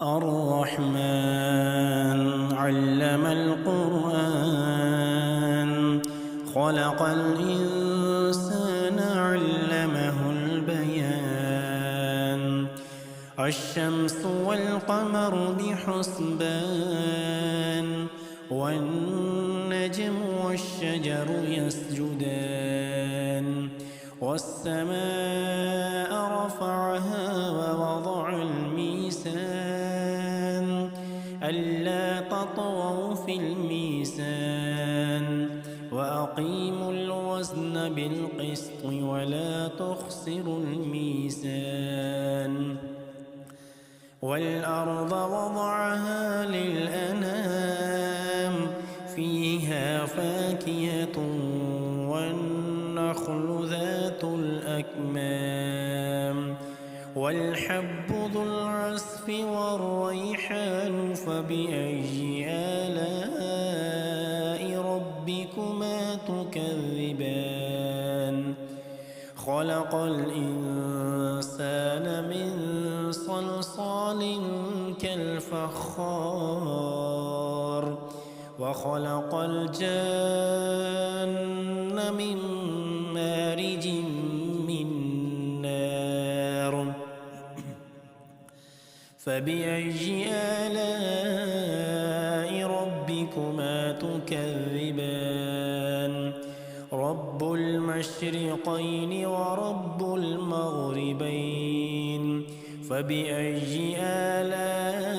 الرحمن علم القرآن خلق الإنسان علمه البيان الشمس والقمر بحسبان والنجم والشجر يسجدان والسماء رفعها ووضع الميزان ألا تطغوا في الميزان وأقيموا الوزن بالقسط ولا تخسروا الميزان والأرض وضعها للأنام فيها فاكهة والنخل ذات الأكمام والحب ذو العصف والريحان فبأي آلاء ربكما تكذبان خلق الإنسان من صلصال كالفخار وخلق الجان من مارج من نار فبأي آلاء ربكما تكذبان رب المشرقين ورب المغربين فبأي آلاء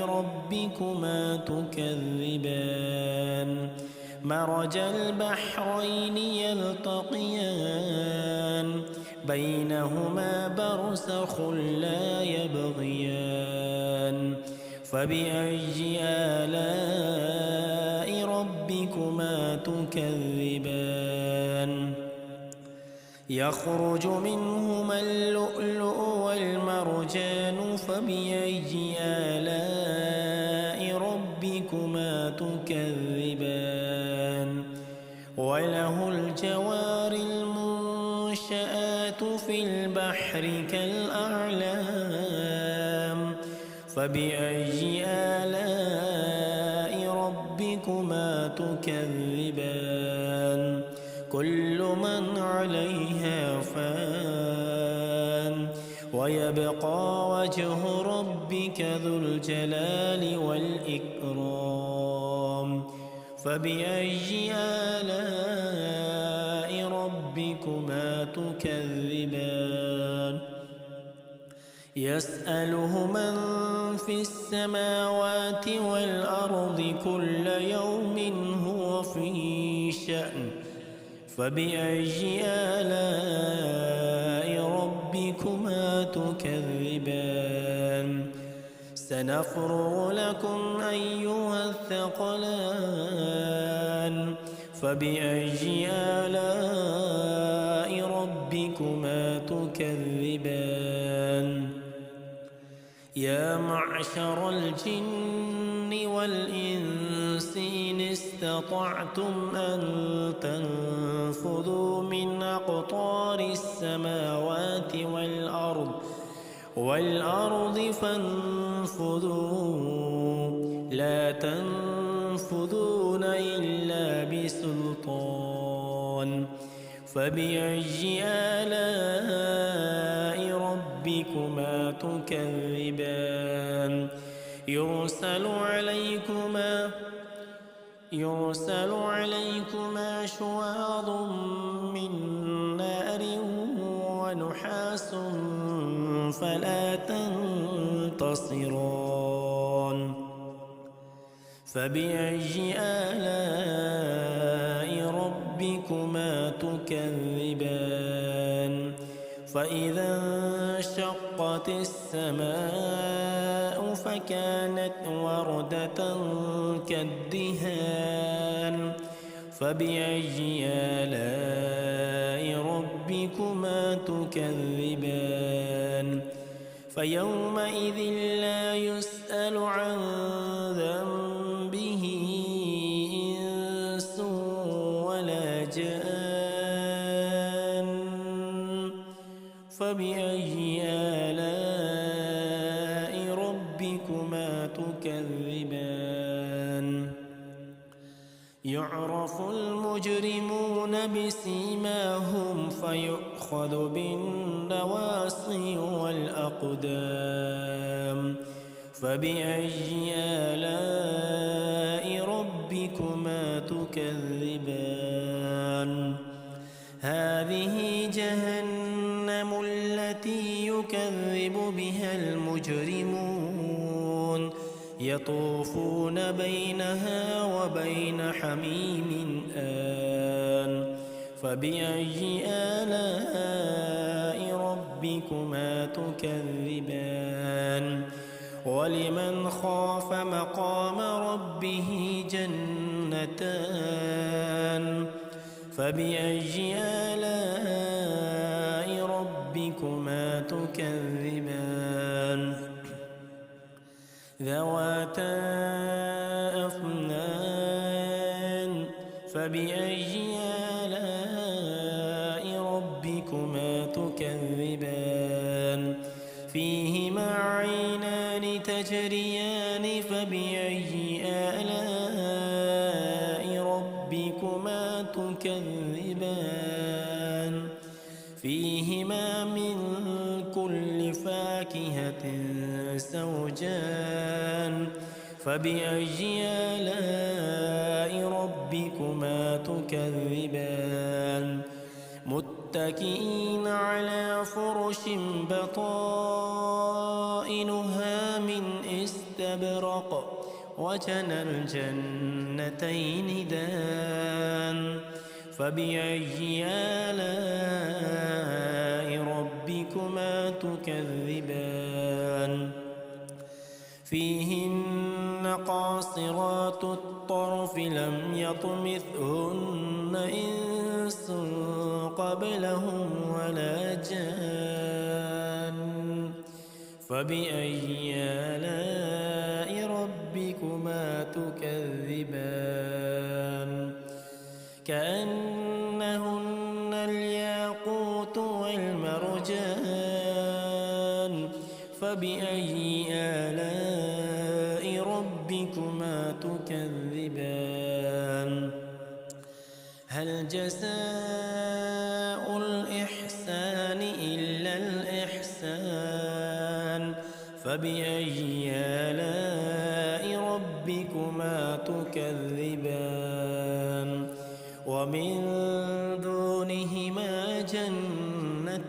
ربكما تكذبان مرج البحرين يلتقيان بينهما برزخ لا يبغيان فبأي آلاء ربكما تكذبان يخرج منهما اللؤلؤ والمرجان فبأي آلاء ربكما تكذبان وله الجوار المنشآت في البحر كالأعلام فبأي آلاء ربكما تكذبان كل من عليها فان ويبقى وجه ربك ذو الجلال والإكرام فبأي آلاء ربكما تكذبان يسأله من في السماوات والأرض كل يوم هو في شأن فبأي آلاء ربكما تكذبان سنفرغ لكم أيها الثقلان فبأي آلاء ربكما تكذبان يا معشر الجن والإنس إن استطعتم أن تنفذوا من أقطار السماوات والأرض فانفذوا لا تنفذون إلا بسلطان فبأي آلاء ربكما تكذبان يرسل عليكما شواظ من نار ونحاس فلا تنتصران فبأي آلاء ربكما تكذبان فإذا انشقت السماء فكانت وردة كالدهان فبأي آلاء ربكما تكذبان فيومئذ لا يسأل عن ذنبه إنس ولا جان فبأي آلاء ربكما ربكما تكذبان يعرف المجرمون بسيماهم فيؤخذ بالنواصي والأقدام فبأي آلاء ربكما تكذبان هذه جهنم التي يكذب بها المجرمون يطوفون بينها وبين حميم آن فبأي آلاء ربكما تكذبان ولمن خاف مقام ربه جنتان فبأي آلاء ربكما تكذبان ذواتا أفنان فبأي آلاء ربكما تكذبان فيهما عينان تجريان فبأي آلاء ربكما تكذبان فيهما من كل فاكهة زوجان فبأي آلاء ربكما تكذبان متكئين على فرش بطائنها من استبرق وجنى الجنتين دان فبأي آلاء ربكما تكذبان فيهن قاصرات الطرف لم يطمثهن إنس قبلهم ولا جان فبأي آلاء ربكما تكذبان كأنهن الياقوت والمرجان فبأي آلاء ربكما تكذبان هل جزاء الإحسان إلا الإحسان فبأي آلاء ربكما تكذبان ومن دونهما جنتان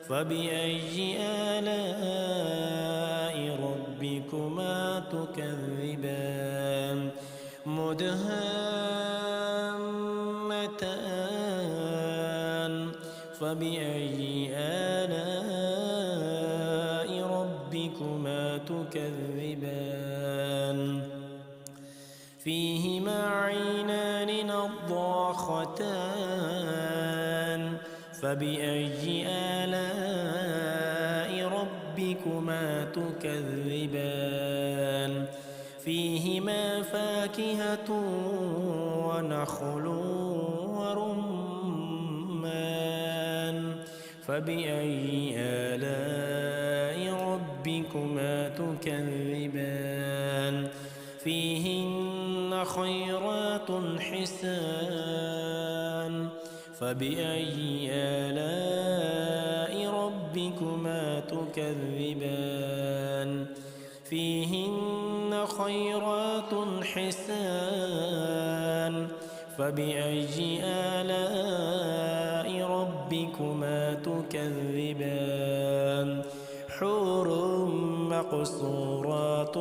فبأي آلاء ربكما تكذبان مدهامتان فبأي آلاء ربكما تكذبان فيهما عينان نضاختان فبأي آلاء ربكما تكذبان فيهما فاكهة ونخل ورمان فبأي آلاء ربكما تكذبان فيهن خيرات حسان فبأي آلاء ربكما تكذبان فيهن خيرات حسان فبأي آلاء ربكما تكذبان حور مقصورات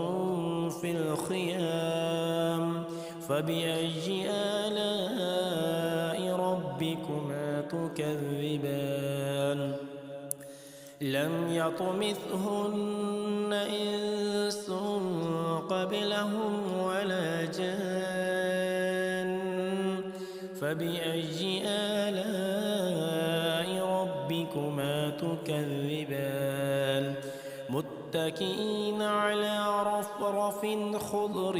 في الخيام فبأي آلاء ربكما تكذبان لم يطمثهن إنس قبلهم ولا جان فبأي آلاء ربكما تكذبان متكئين على رفرف خضر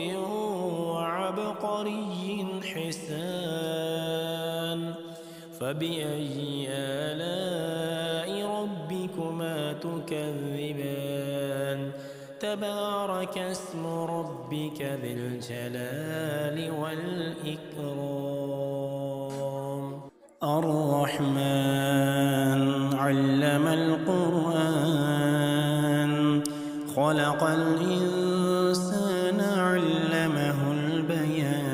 وعبقري حسان فبأي آلاء ربكما تكذبان تبارك اسم ربك ذي الجلال والإكرام الرحمن علم القرآن خلق الإنسان علمه البيان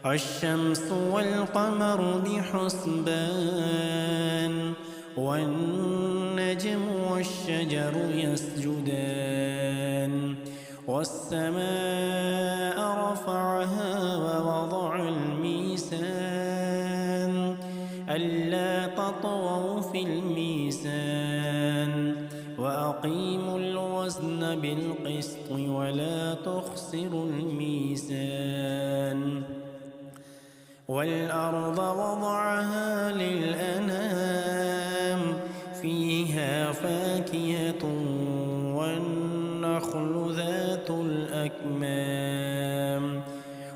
الشمس والقمر بحسبان والنجم والشجر يسجدان والسماء رفعها ووضع الميزان ألا تطغوا في الميزان وأقيموا الوزن بالقسط ولا تخسروا الميزان والأرض وضعها للأنام فيها فاكهة والنخل ذات الأكمام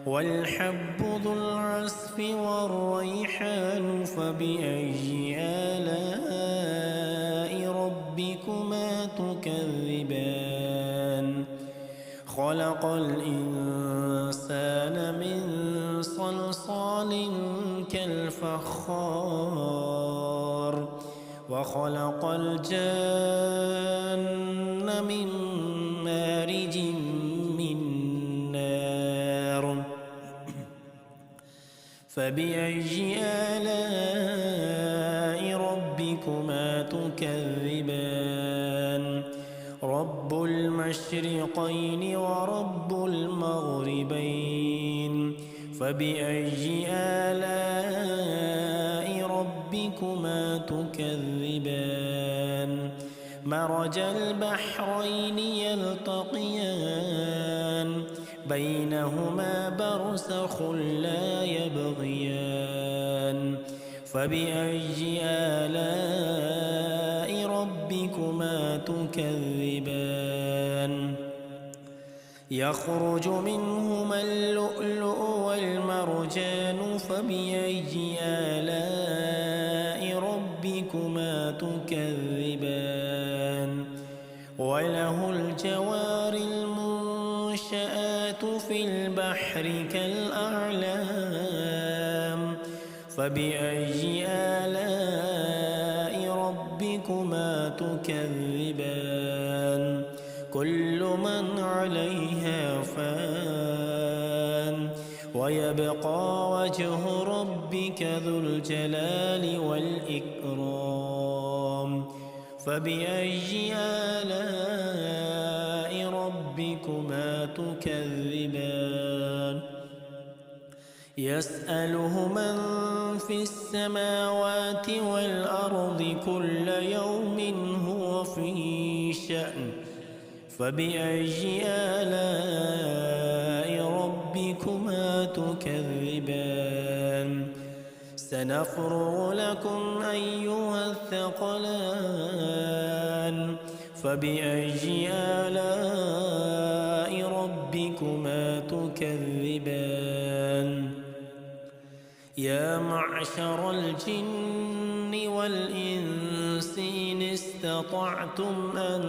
والحب ذو العصف والريحان فبأي آلاء ربكما تكذبان خلق الإنسان من صلصال كالفخار وخلق الجن من مارج من نار فبأي آلاء ربكما تكذبان رب المشرقين ورب المغربين فبأي آلاء ربكما تكذبان مرج البحرين يلتقيان بينهما برزخ لا يبغيان فبأي آلاء ربكما تكذبان يخرج منهما اللؤلؤ والمرجان فبأي آلاء ربكما تكذبان وله الجوار المنشآت في البحر كالأعلام فبأي آلاء ربكما تكذبان كل من عليها فان ويبقى وجه ربك ذو الجلال والإكرام فبأي آلاء ربكما تكذبان يسأله من في السماوات والأرض كل يوم هو في شأن فبأي آلاء ربكما تكذبان سنفرغ لكم أيها الثقلان فبأي آلاء ربكما تكذبان يا معشر الجن والإنس إن استطعتم أن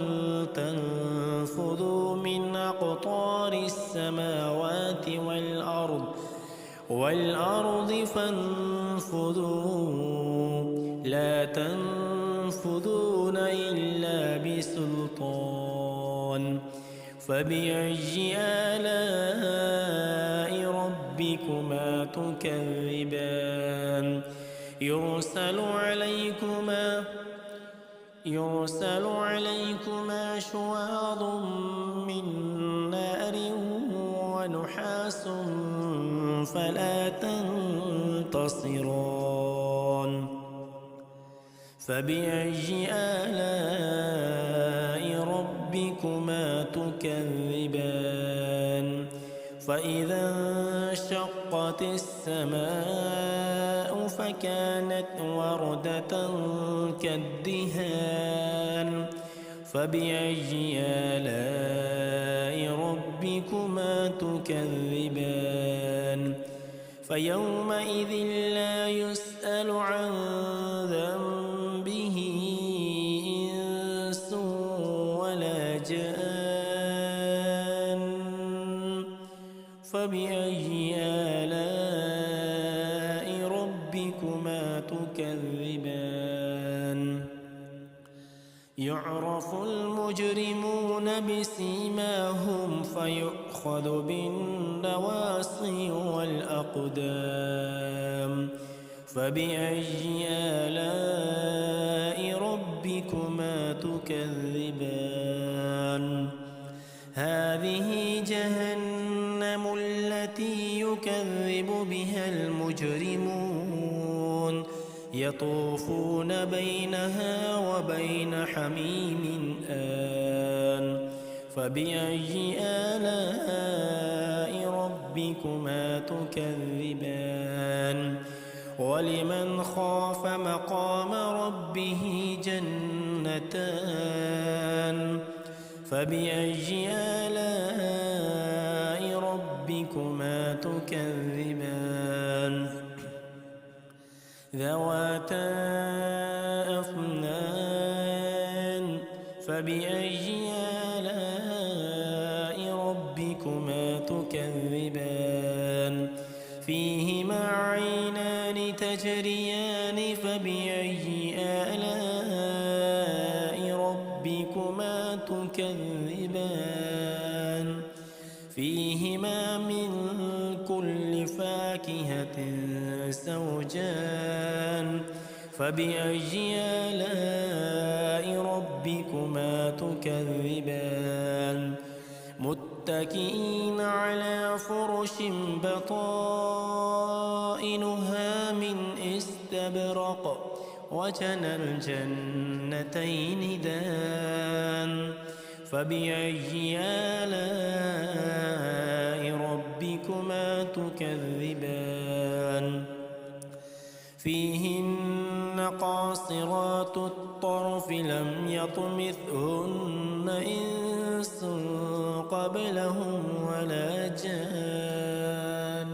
تنفذوا من أقطار السماوات والأرض فانفذوا لا تنفذون إلا بسلطان فبأي آلاء ربكما تكذبان يرسل عليكما شواظ من نار ونحاس فلا تنتصران فبأي آلاء ربكما تكذبان فإذا انشقت السماء فكانت وردة كالدهان فبأي آلاء ربكما تكذبان فيومئذ لا يسأل عن ذنبه فبأي آلاء ربكما تكذبان يعرف المجرمون بسيماهم فيؤخذ بالنواصي والأقدام فبأي آلاء ربكما تكذبان هذه جهنم التي يكذب بها المجرمون يطوفون بينها وبين حميم آن فبأي آلاء ربكما تكذبان ولمن خاف مقام ربه جنتان فبأي آلاء ربكما تكذبان ذواتا أفنان فبأي آلاء ربكما تكذبان فيهما عينان تجريان فبأي آلاء ربكما تكذبان فيهما من كل فاكهة زوجان فبأي آلاء ربكما تكذبان متكئين على فرش بطائنها من استبرق وجنى الجنتين دان فبأي آلاء ربكما تكذبان فيهن قاصرات الطرف لم يطمثهن إنس قبلهم ولا جان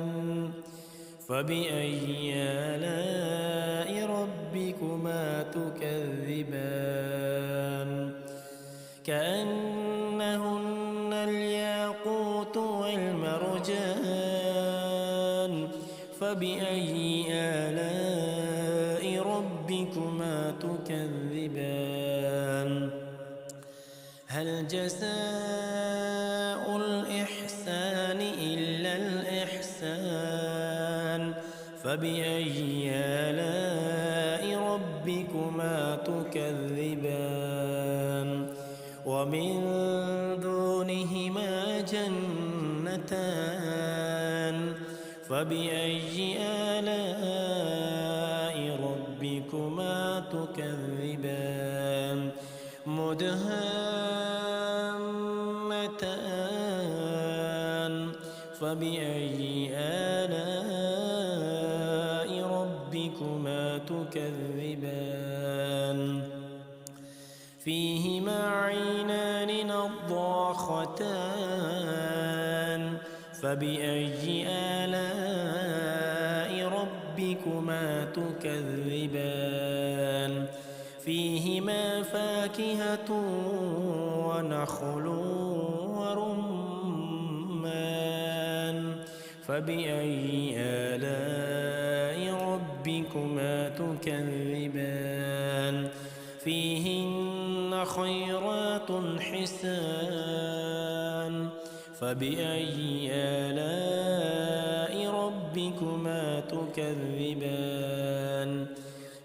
فبأي آلاء ربكما تكذبان كأنهن الياقوت والمرجان فبأي آلاء ربكما تكذبان هل جزاء الإحسان إلا الإحسان فبأي آلاء ربكما تكذبان ومن دونهما جنتان فبأي آلاء ربكما تكذبان مدهامتان فبأي آلاء ربكما تكذبان فيهما عينان نضاختان فبأي آلاء ربكما تكذبان فيهما فاكهة ونخل ورمان فبأي آلاء ربكما تكذبان فيهن خيرات حسان فبأي آلاء ربكما تكذبان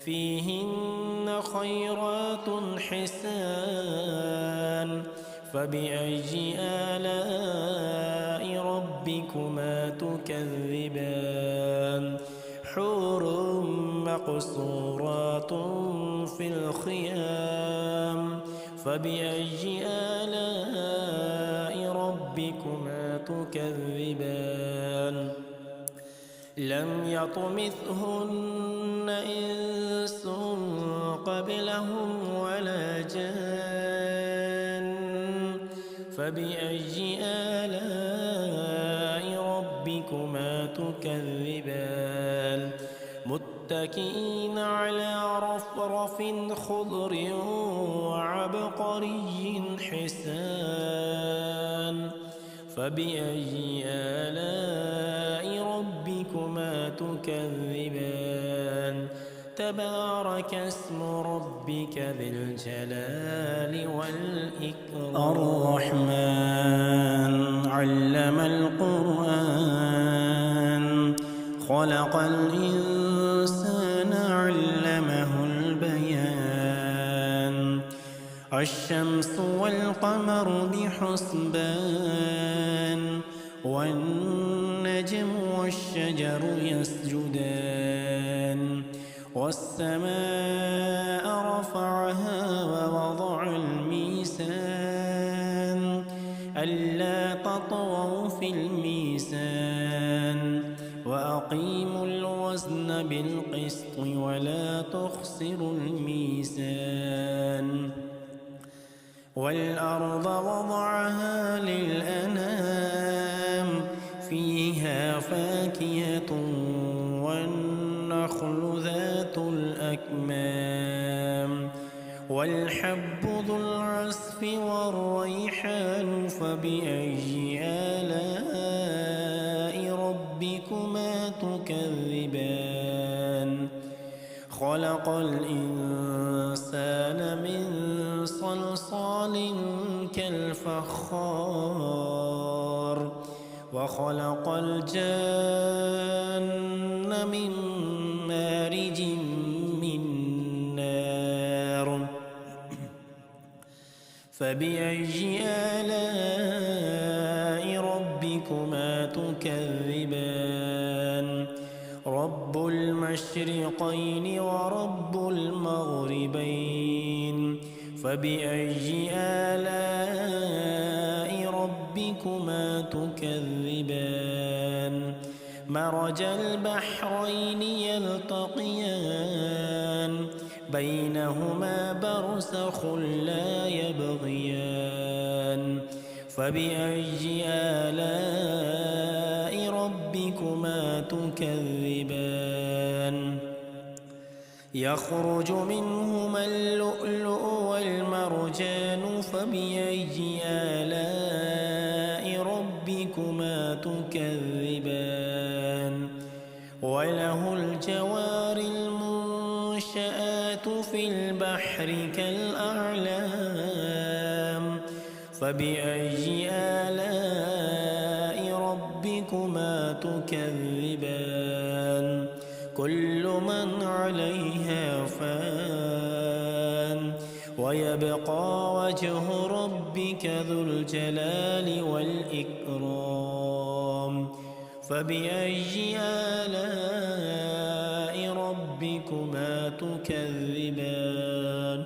فيهن خيرات حسان فبأي آلاء ربكما تكذبان حور مقصورات في الخيام فبأي آلاء ربكما تكذبان لم يطمثهن إنس قبلهم ولا جان فبأي آلاء ربكما تكذبان متكئين على رفرف خضر وعبقري حسان فبأي آلاء ربكما تكذبان تبارك اسم ربك ذي الجلال والإكرام الرحمن علم القرآن خلق الإنسان علمه البيان الشمس والقمر بحسبان والنجم والشجر يسجدان والسماء رفعها ووضع الميزان ألا تطغوا في الميزان وأقيموا الوزن بالقسط ولا تخسروا الميزان والأرض وضعها للأنام فيها فاكهة والنخل ذات الأكمام والحب ذو العصف والريحان فبأي آلاء ربكما تكذبان خلق الإنسان من صلصال كالفخار وخلق الجن من مارج من نار فبأي آلاء ربكما تكذبان رب المشرقين ورب المغربين فبأي آلاء ربكما تكذبان مرج البحرين يلتقيان بينهما برزخ لا يبغيان فبأي آلاء ربكما تكذبان يخرج منهما اللؤلؤ والمرجان فبأي آلاء ربكما تكذبان وله الجوار المنشآت في البحر كالأعلام فبأي آلاء ربكما تكذبان كل من عليها فان ويبقى وجه ربك ذو الجلال والإكرام فبأي آلاء ربكما تكذبان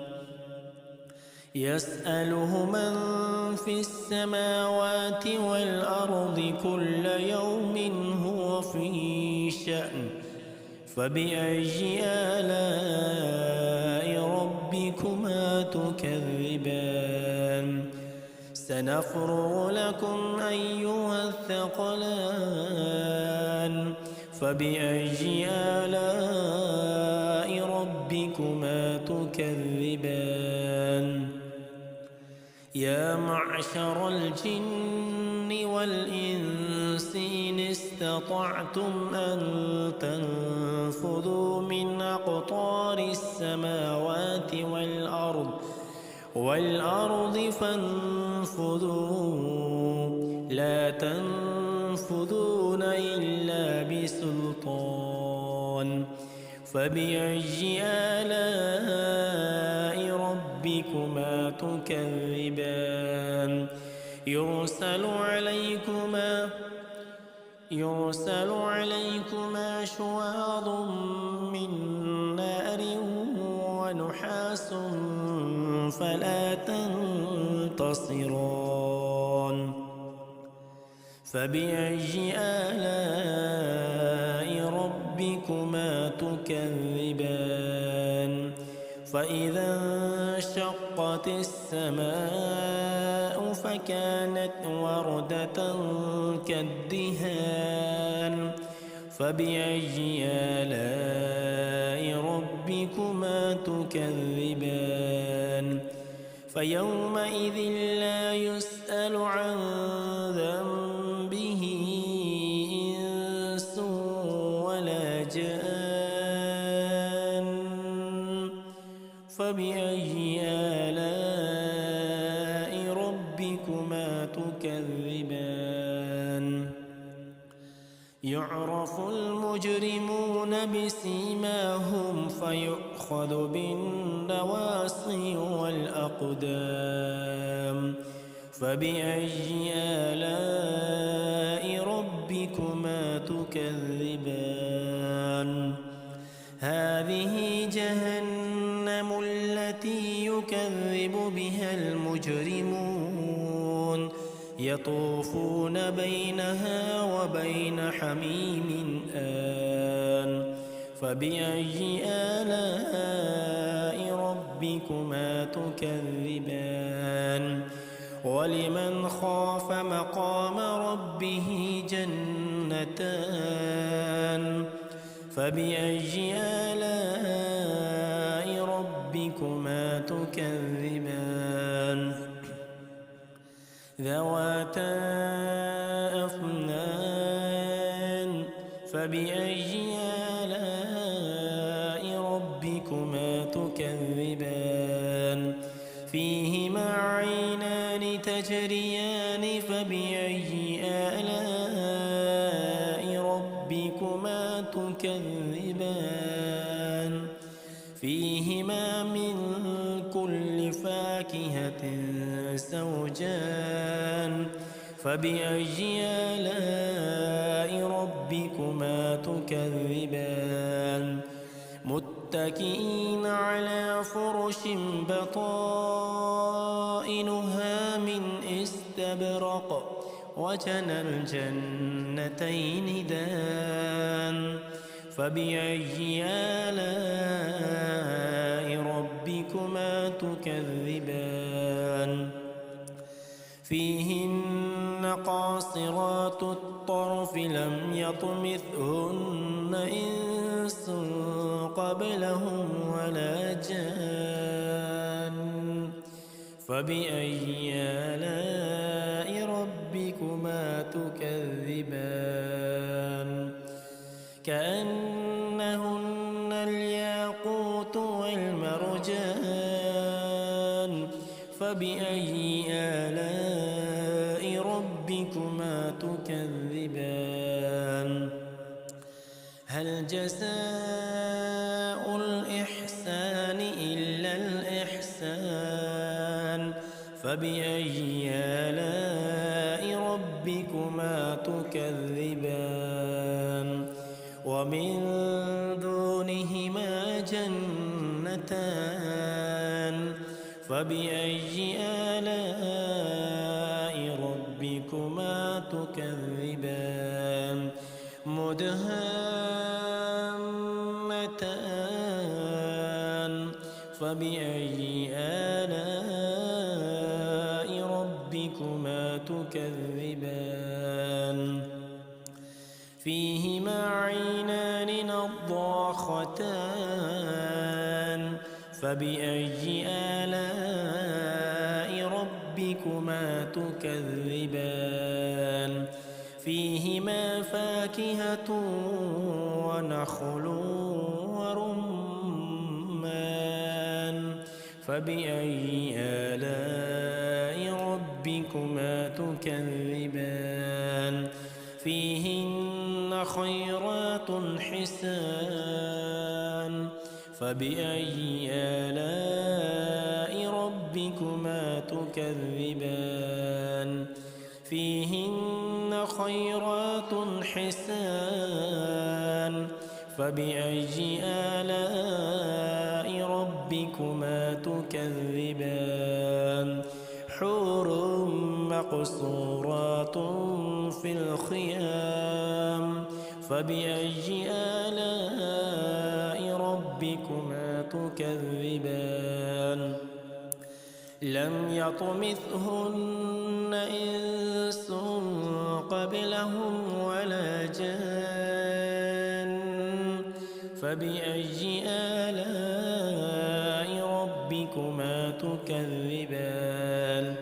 يسأله من في السماوات والأرض كل يوم هو في شأن فبأي آلاء ربكما تكذبان سنفرغ لكم أيها الثقلان فبأي آلاء ربكما تكذبان يا معشر الجن والإنس إن استطعتم أن تنفذوا من أقطار السماوات والأرض فانفذوا لا تنفذون إلا بسلطان فبأي آلاء ربكما تكذبان يرسل عليكما شواظ من نار ونحاس فلا تنتصران فبأي آلاء ربكما تكذبان فإذا انشقت السماء فكانت وردة كالدهان فبأي آلاء ربكما تكذبان فيومئذ لا يسأل عن ذنب به إنس ولا جان فبأي آلاء ربكما تكذبان يعرف المجرمون بسيماهم فيؤخذ بالنواصي والأقدام فبأي آلاء ربكما تكذبان هذه جهنم التي يكذب بها المجرمون يطوفون بينها وبين حميم آن فبأي آلاء ربكما تكذبان ولمن خاف مقام ربه جنتان فبأي آلاء ربكما تكذبان ذواتا أفنان فبأي آلاء ربكما تكذبان فيهما عينان تجريان فبأي آلاء ربكما تكذبان فيهما من كل فاكهة زوجان فبأي آلاء ربكما تكذبان متكئين على فرش بطائنها من استبرق وجنى الجنتين دان فبأي آلاء ربكما تكذبان فيهن قاصرات الطرف لم يطمثهن إنس قبلهم ولا جان فبأي آلاء ربكما تكذبان كأنهن الياقوت والمرجان فبأي آلاء ربكما تكذبان هل جزاء الإحسان إلا الإحسان فبأي آلاء ربكما تكذبان ومن دونهما جنتان فبأي آلاء ربكما تكذبان مدهامتان فبأي آلاء ربكما تكذبان فيهما عينان نضاختان فبأي آلاء ربكما تكذبان فيهما فاكهة ونخل ورمان فبأي آلاء ربكما تكذبان فيهن خيرات حسان فبأي آلاء ربكما تكذبان فيهن خيرات حسان فبأي آلاء ربكما تكذبان حور مقصورات في الخيام فبأي آلاء ربكما تكذبان لم يطمثهن إنس قبلهم ولا جان فبأي آلاء ربكما تكذبان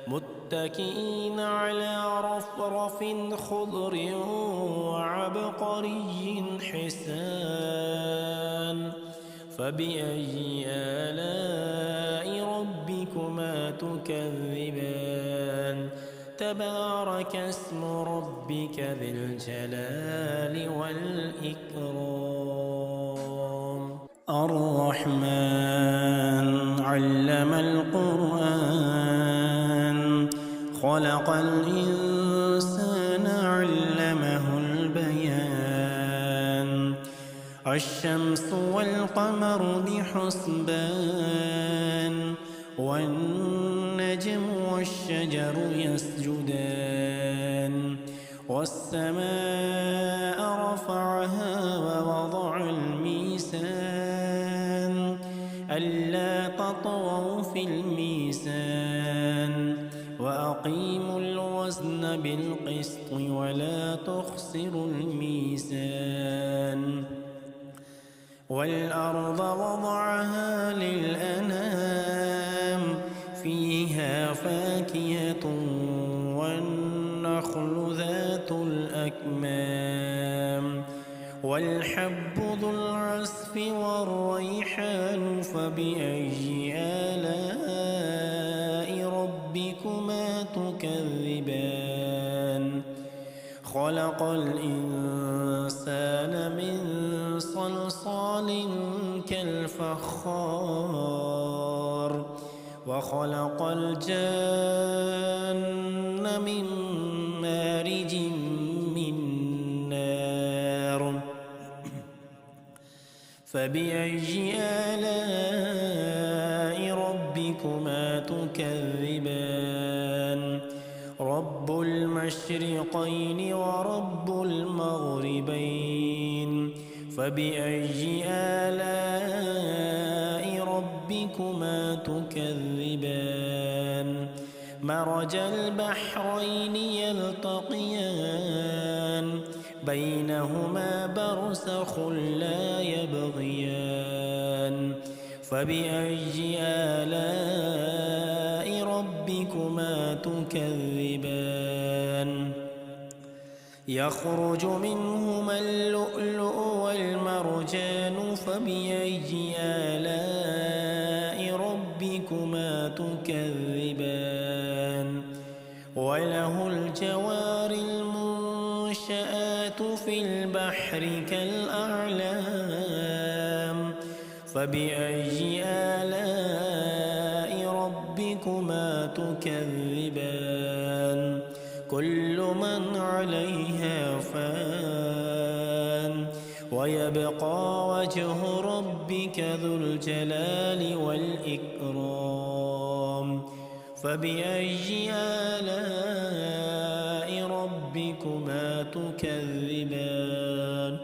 متكئين على رفرف خضر وعبقري حسان فبأي آلاء ربكما تكذبان تبارك اسم ربك ذي الجلال والإكرام الرحمن علم القرآن خلق الإنسان علمه البيان الشمس والقمر بحسبان والنجم والشجر يسجدان والسماء رفعها ووضع الميزان ألا تطغوا في الميزان وأقيموا الوزن بالقسط ولا تخسروا الميزان والأرض وضعها للأنام فيها فاكهة والنخل ذات الأكمام والحب ذو العصف والريحان فبأي آلاء ربكما تكذبان خلق الإنسان من صلصال كالفخار وخلق الجن من مارج من نار فبأي آلاء ربكما تكذبان رب المشرقين ورب المغربين فبأي آلاء ربكما تكذبان مرج البحرين يلتقيان بينهما برزخ لا يبغيان فبأي آلاء ربكما تكذبان يخرج منهما اللؤلؤ والمرجان فبأي آلاء ربكما تكذبان وله الجوار المنشآت في البحر كالأعلام فبأي آلاء ربكما تكذبان كل من عليها فان ويبقى وجه ربك ذو الجلال والإكرام فبأي آلاء ربكما تكذبان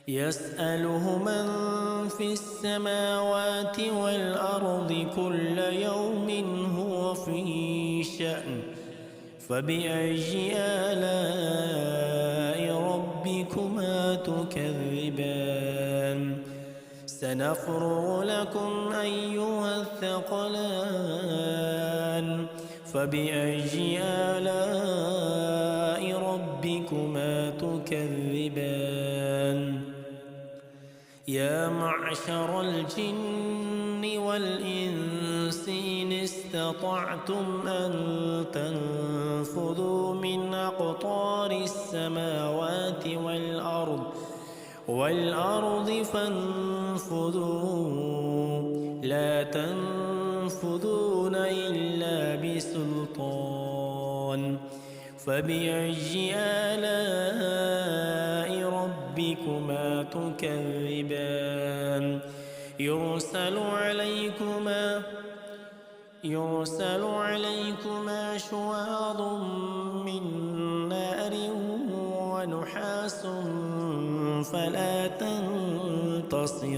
يسأله من في السماوات والأرض كل يوم هو في شأن فبأي آلاء ربكما تكذبان سنفرغ لكم أيها الثقلان فبأي آلاء ربكما تكذبان يا معشر الجن والإنس إن استطعتم أن تنفذوا من أقطار السماوات والأرض فانفذوا لا تنفذون إلا بسلطان فبأي آلاء ربكما تكذبان يرسل عليكما شواظ من نار ونحاس فلا تنتصران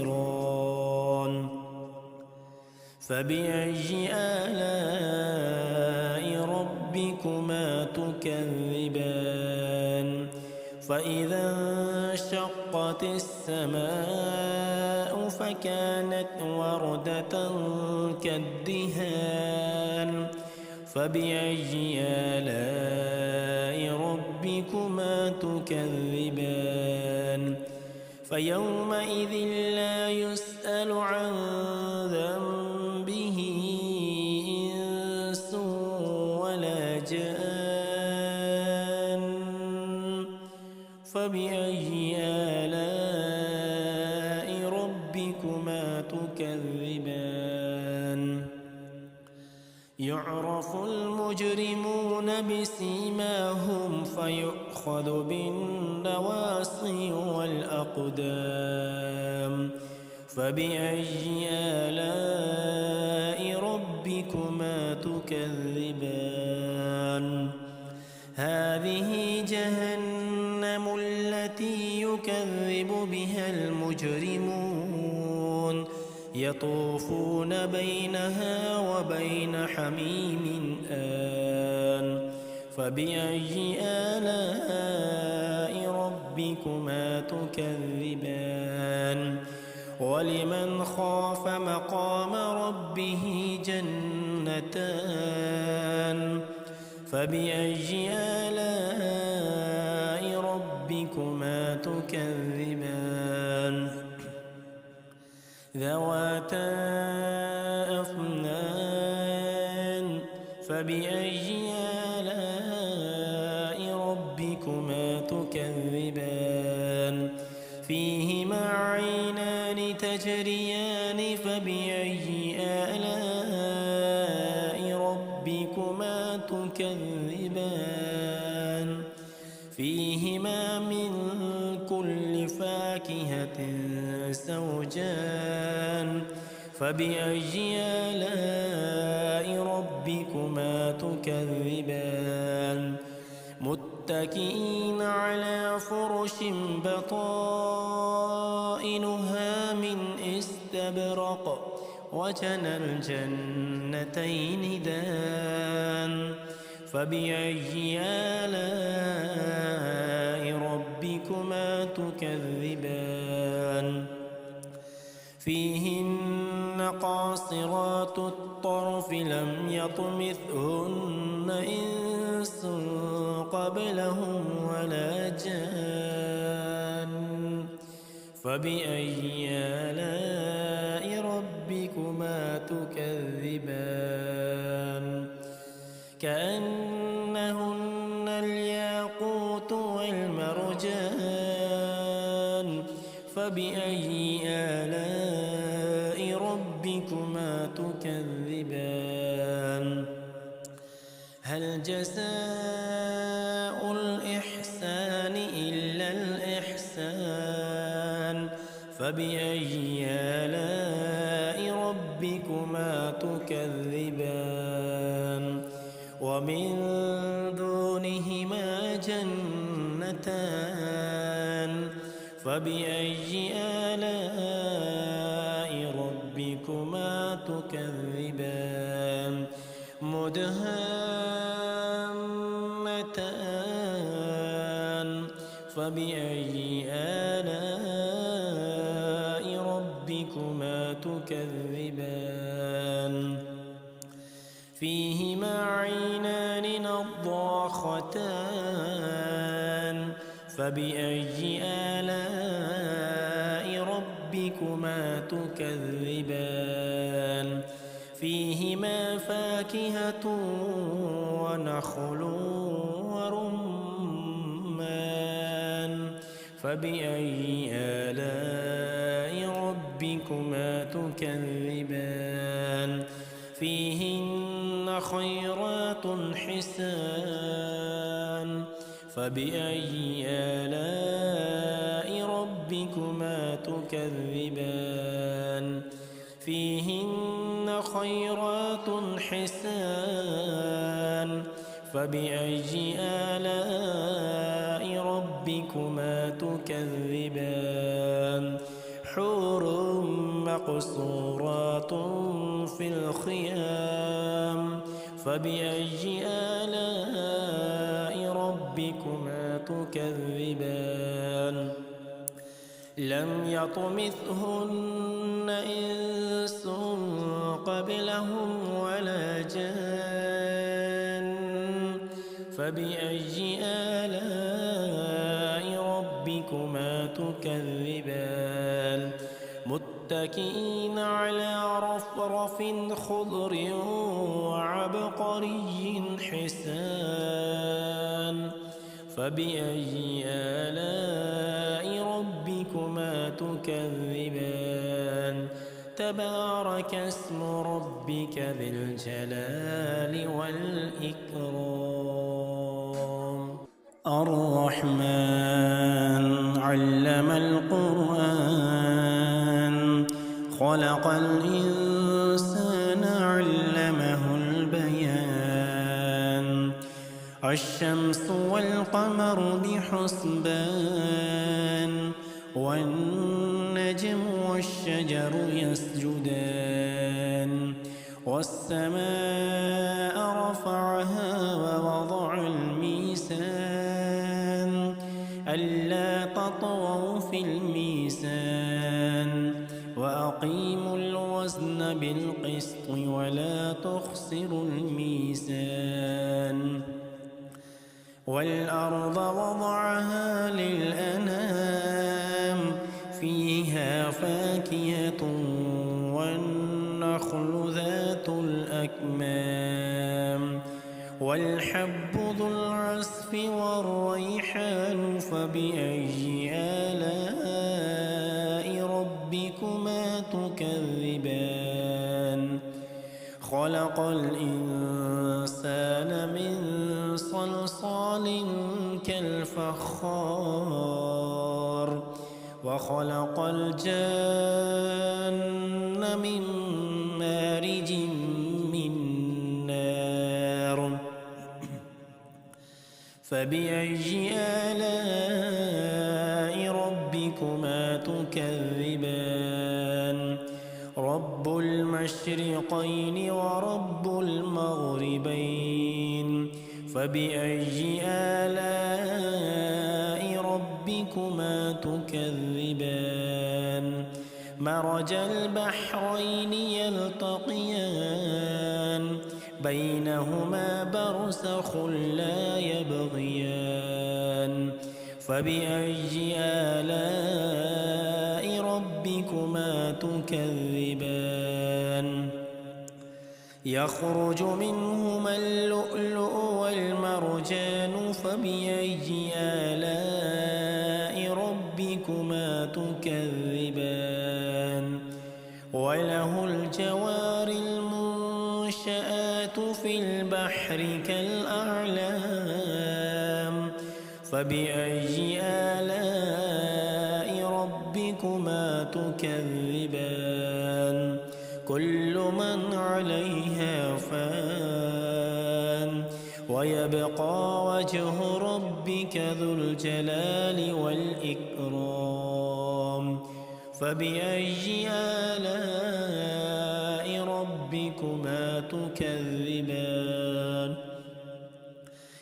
فبأي آلاء ربكما تكذبان فإذا انشقت السماء فكانت وردة كالدهان فبأي آلاء ربكما تكذبان فيومئذ لا يسأل عن ذنبه إنس ولا جان فبأي آلاء ربكما تكذبان يعرف المجرمون بسيماهم فيؤخذ بالنواصي والأقدام فبأي آلاء ربكما تكذبان هذه جهنم التي يكذب بها المجرمون يطوفون بينها وبين حميم آن فبأي آلاء ربكما تكذبان ولمن خاف مقام ربه جنتان فبأي آلاء ربكما تكذبان ذواتا أفنان فبأي آلاء ربكما تكذبان فيهما عينان تجريان فبأي آلاء ربكما تكذبان فيهما من كل فاكهة زوجان فبأي آلاء ربكما تكذبان متكئين على فرش بطائنها من استبرق وجنى الجنتين دان فبأي آلاء ربكما تكذبان فيهن قاصرات الطرف لم يطمثهن إنس قبلهم ولا جان فبأي آلاء ربكما تكذبان كأنهن الياقوت والمرجان فبأي آلاء ربكما تكذبان هل جزاء الإحسان إلا الإحسان فبأي آلاء ربكما تكذبان ومن دونهما جنتان فبأي آلاء ربكما تكذبان مدهامتان فبأي آلاء ربكما تكذبان فيهما عينان نضاختان فبأي آلاء ربكما تكذبان فيهما فاكهة ونخل ورمان فبأي آلاء ربكما تكذبان فيهن خيرات حسان فبأي آلاء ربكما تكذبان فيهن خيرات حسان فبأي آلاء ربكما تكذبان حور مقصورات في الخيام فبأي آلاء ربكما تكذبان لم يطمثهن إنس قبلهم ولا جان فبأي آلاء ربكما تكذبان متكئين على رفرف خضر وعبقري حسان فبأي آلاء ربكما تكذبان تبارك اسم ربك ذي الجلال والإكرام الرحمن علم القرآن خلق الإنسان علمه البيان الشمس والقمر بحسبان والنجم والشجر يسجدان والسماء رفعها ووضع الميزان ألا تطغوا في الميزان وأقيموا الوزن بالقسط ولا تخسروا الميزان والأرض وضعها للأنام فيها فاكهة والنخل ذات الأكمام والحب ذو العصف والريحان فبأي آلاء ربكما تكذبان خلق الإنسان من صلصال كالفخار وخلق الجان من مارج من نار فبأي آلاء ربكما تكذبان رب المشرقين ورب المغربين فبأي آلاء ربكما تكذبان مرج البحرين يلتقيان بينهما برزخ لا يبغيان فبأي آلاء ربكما تكذبان يخرج منهما اللؤلؤ والمرجان فبأي آلاء ربكما تكذبان وله الجوار المنشآت في البحر كالأعلام فبأي آلاء ربكما تكذبان كل من عليها فان ويبقى وجه ربك ذو الجلال والإكرام فبأي آلاء ربكما تكذبان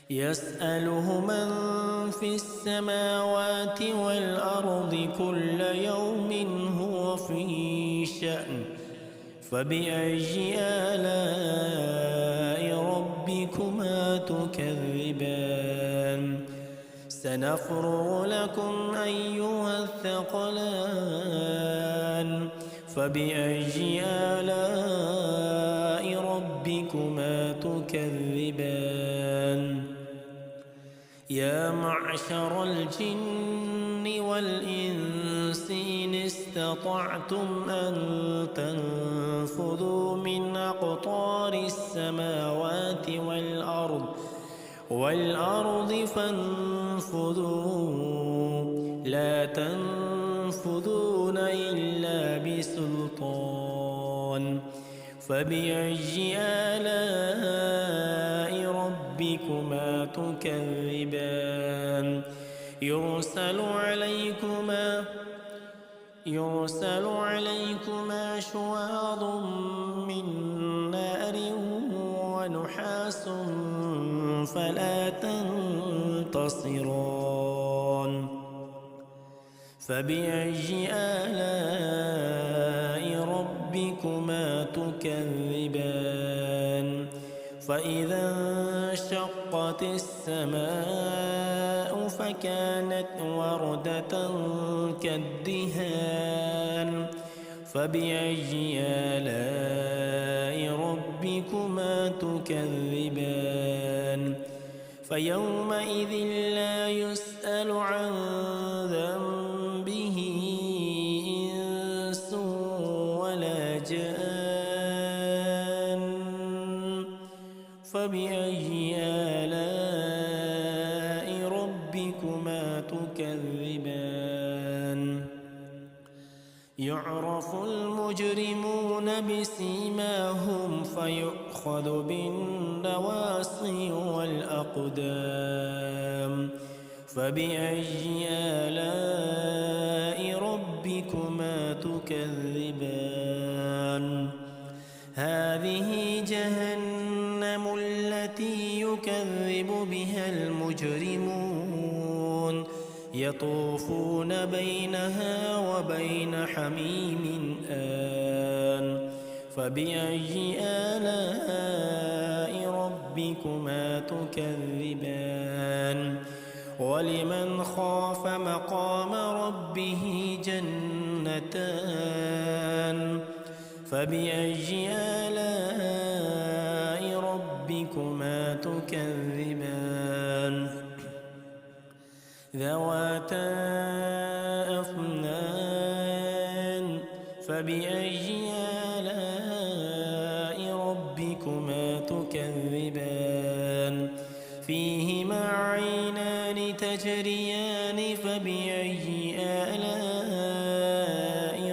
يسأله من في السماوات والأرض كل يوم هو في شأن فبأي آلاء ربكما تكذبان سنفرغ لكم أيها الثقلان فبأي آلاء ربكما تكذبان يا معشر الجن والإنس إن استطعتم أن تنفذوا من أقطار السماوات والأرض فانفذوا لا تنفذون إلا بسلطان فبأي آلاء ربكما تكذبان يرسل عليكما شواظ من نار ونحاس فلا تنتصران فبأي آلاء ربكما تكذبان فإذا انشقت السماء فكانت وردة كالدهان فبأي آلاء ربكما تكذبان فيومئذ لا يسأل عن ذنبه إنس ولا جان فبأي آلاء ربكما تكذبان يعرف المجرمون بسيماهم فيؤخذ بالنواصي والأقدام فبأي آلاء ربكما تكذبان هذه جهنم التي يكذب بها المجرمون يطوفون بينها وبين حميم آن فبأي آلاء ربكما تكذبان ولمن خاف مقام ربه جنتان فبأي آلاء ربكما تكذبان ذواتا أفنان فبأي آلاء ربكما تكذبان فيهما عينان تجريان فبأي آلاء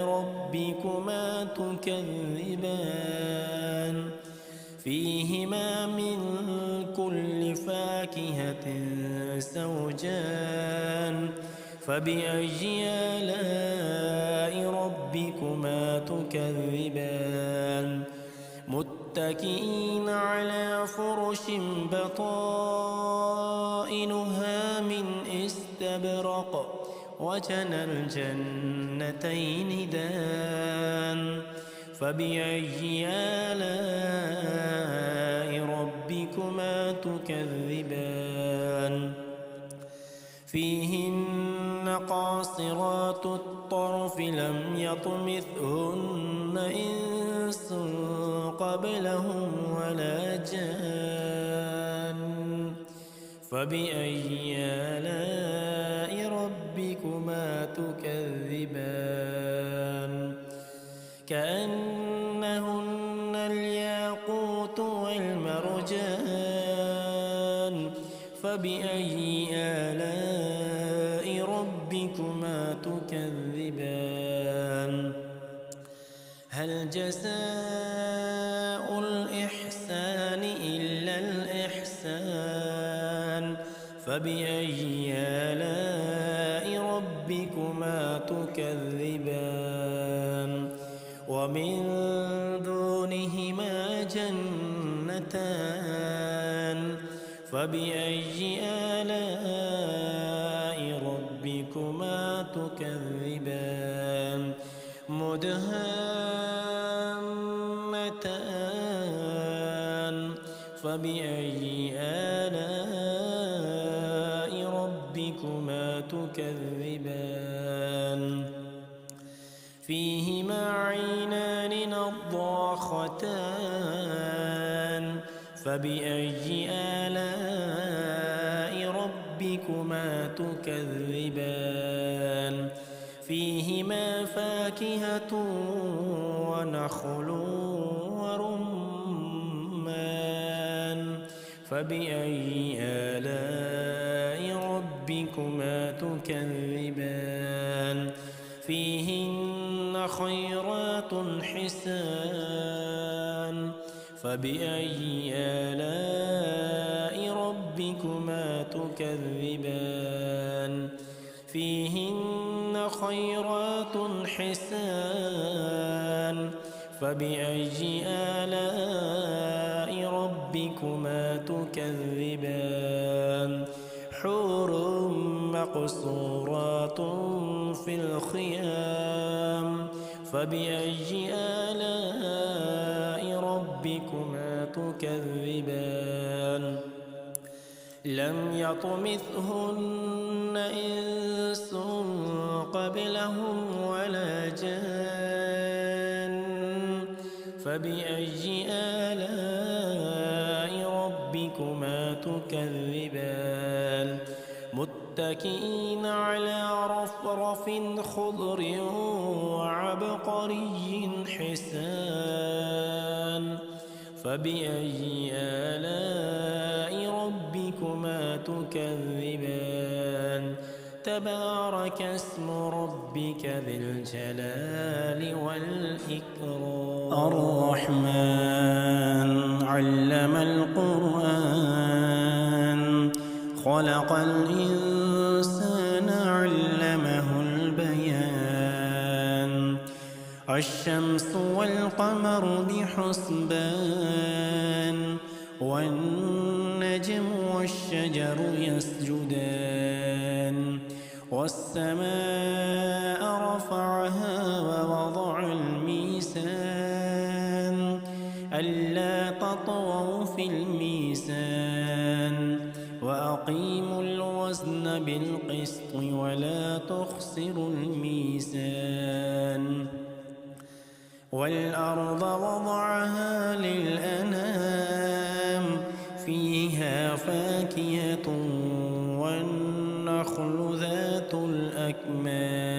ربكما تكذبان فيهما من كل فاكهة زوجان فبأي آلاء ربكما تكذبان متكئين على فرش بطائنها من استبرق وجنى الجنتين دان فبأي آلاء ربكما تكذبان فيهن قاصرات الطرف لم يطمثهن إنس قبلهم ولا جان فبأي آلاء ربكما تكذبان كأنهن الياقوت والمرجان فبأي آلاء ربكما تكذبان هل جزاء الإحسان إلا الإحسان فبأي آلاء ربكما تكذبان ومن دونهما جنتان فبأي آلاء ربكما تكذبان مدهامتان فبأي آلاء ربكما تكذبان فيهما عينان نضاختان فبأي آلاء ربكما تكذبان فيهما فاكهة ونخل ورمان فبأي آلاء ربكما تكذبان فيهن خيرات حسان فبأي آلاء ربكما تكذبان فيهن خيرات حسان فبأي آلاء ربكما تكذبان حور مقصورات في الخيام فبأي آلاء ربكما تكذبان لم يطمثهن إنس قبلهم ولا جان فبأي آلاء ربكما تكذبان متكئين على رفرف خضر وعبقري حسان فبأي آلاء ربكما تكذبان تبارك اسم ربك ذي الجلال والإكرام الرحمن علم القرآن خلق الإنسان علمه البيان الشمس والقمر بحسبان والنجم والشجر يسجدان والسماء رفعها ووضع الميزان ألا تطغوا في الميزان وأقيموا الوزن بالقسط ولا تخسروا الميزان والأرض وضعها للأنام فيها فاكهة والنخل ذات الأكمام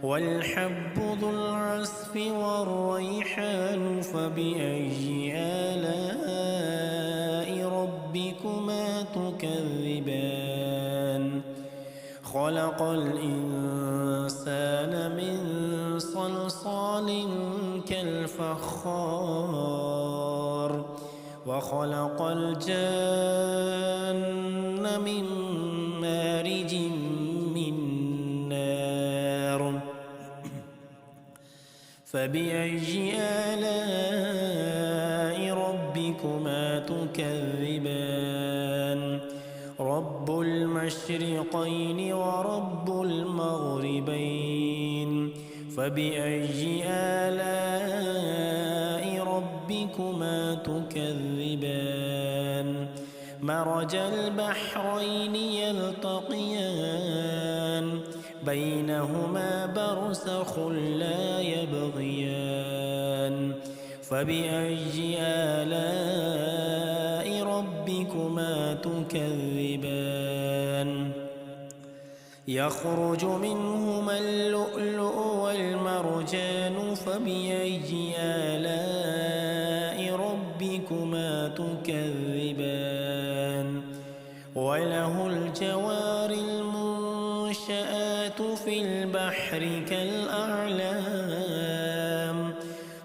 والحب ذو العصف والريحان فبأي آلاء ربكما تكذبان خلق الإنسان من صلصال كالفخار وخلق الجن من مارج من نار فبأي آلاء ربكما تكذبان رب المشرقين ورب المغربين فبأي آلاء ربكما تكذبان مرج البحرين يلتقيان بينهما برزخ لا يبغيان فبأي آلاء ربكما تكذبان يخرج منهما اللؤلؤ والمرجان فبأي آلاء ربكما تكذبان وله الجوار المنشآت في البحر كالأعلام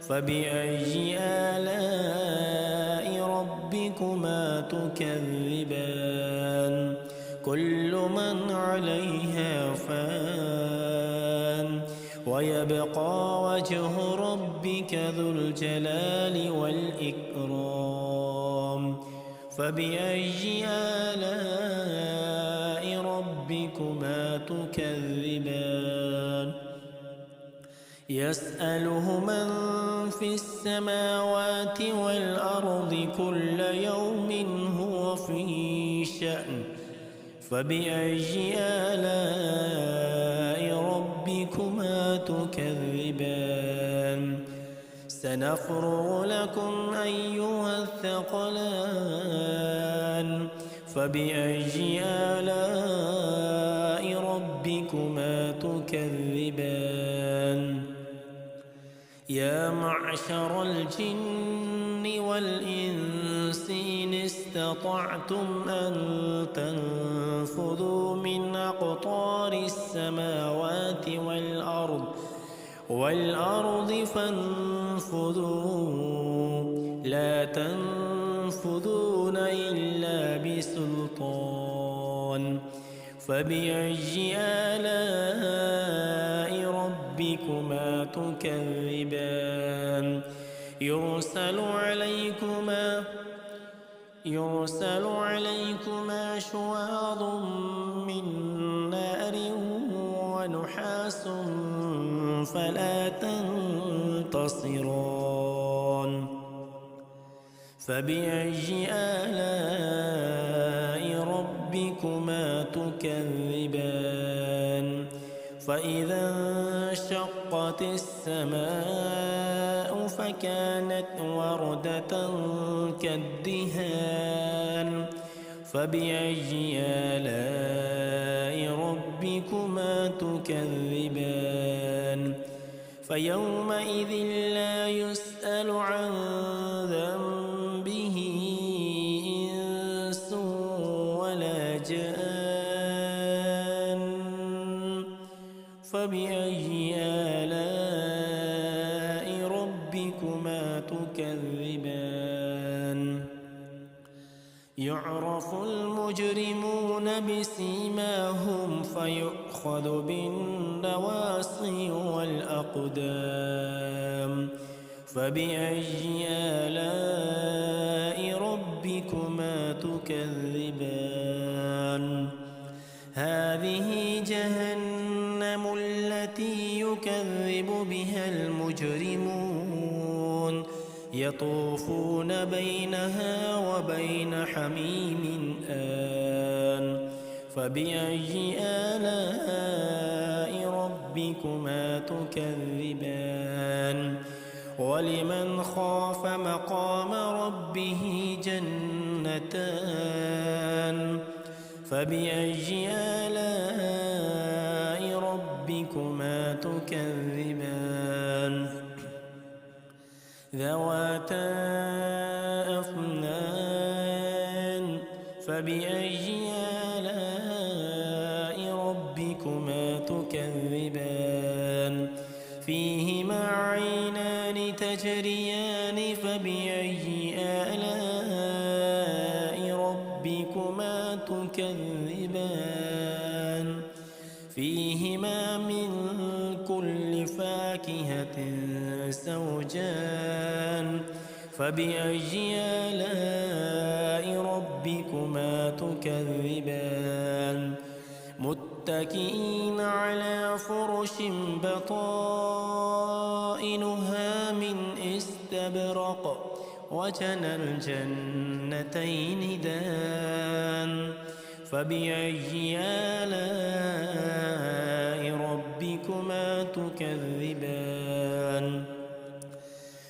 فبأي آلاء ربكما تكذبان كل من عليها فان ويبقى وجه ربك ذو الجلال والإكرام فبأي آلاء ربكما تكذبان يسأله من في السماوات والأرض كل يوم هو في شأن فبأي آلاء ربكما تكذبان سنفرغ لكم أيها الثقلان فبأي آلاء ربكما تكذبان يا معشر الجن والإنس إن استطعتم أن تنفذوا من أقطار السماوات والأرض فانفذوا لا تنفذون إلا بسلطان فبأي آلاء ربكما تكذبان يرسل عليكما شواظ من نار ونحاس فلا تنتصران فبأي آلاء ربكما تكذبان فإذا انشقت السماء فكانت وردة كالدهان فبأي آلاء ربكما تكذبان فيومئذ لا يسأل عن ذنبه إنس ولا جان فبأي آلاء ربكما تكذبان يعرف المجرمون بسيماهم فيؤخذ بالنواصي والأقدام فبأي آلاء ربكما تكذبان هذه جهنم التي يكذب بها المجرمون يطوفون بينها وبين حميم آن فبأي آلاء ربكما تكذبان ولمن خاف مقام ربه جنتان فبأي آلاء ربكما تكذبان ذواتا أفنان فبأي آلاء ربكما تكذبان فيهما عينان تجريان فبأي آلاء ربكما تكذبان فيهما من كل فاكهة زوجان فبأي آلاء ربكما تكذبان متكئين على فرش بطائنها من استبرق وجنى الجنتين دان فبأي آلاء ربكما تكذبان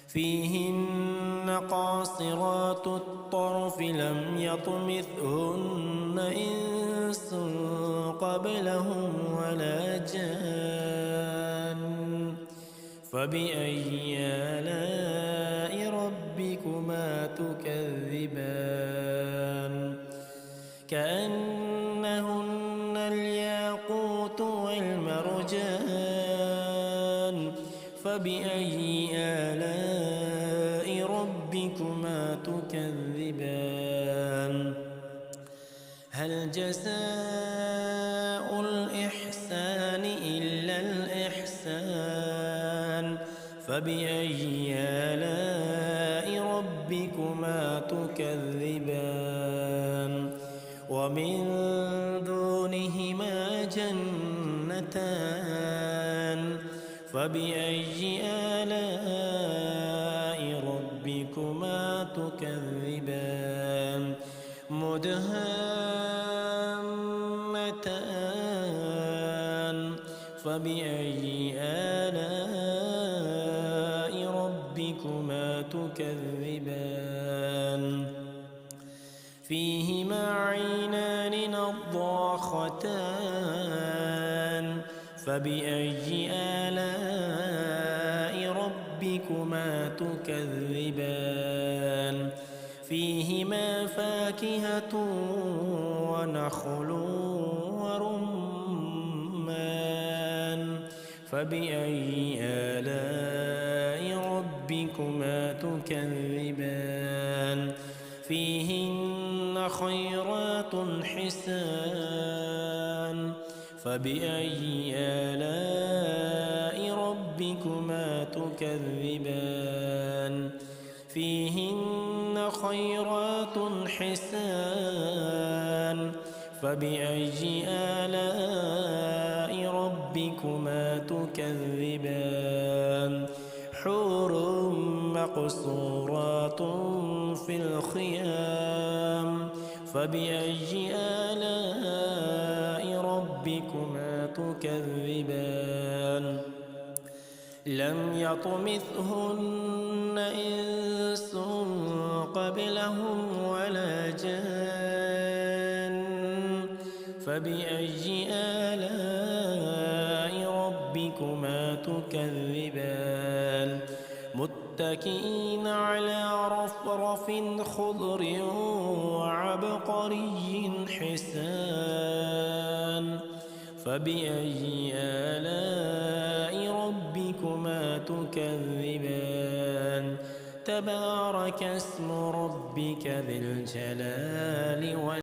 فيهن قاصرات الطرف لم يطمثهن إنس قبلهم ولا جان فبأي آلاء ربكما تكذبان كأنهن الياقوت والمرجان فبأي آلاء ربكما تكذبان هل جزاء الإحسان إلا الإحسان فبأي آلاء ربكما تكذبان ومن دونهما جنتان فبأي آلاء ربكما تكذبان مدهامتان فبأي آلاء ربكما تكذبان فيهما عينان نضاختان فبأي آلاء ربكما تكذبان فيهما فاكهة ونخل ورمان فبأي آلاء ربكما تكذبان فيهن خيرات حسان فبأي آلاء ربكما تكذبان فيهن خيرات حسان فبأي آلاء ربكما تكذبان حور مقصورات في الخيام فبأي آلاء ربكما تكذبان لم يطمثهن إنس قبلهم ولا جان فبأي آلاء ربكما تكذبان متكئين على رفرف خضر وعبقري حسان فبأي آلاء ربكما تكذبان تبارك اسم ربك ذي الجلال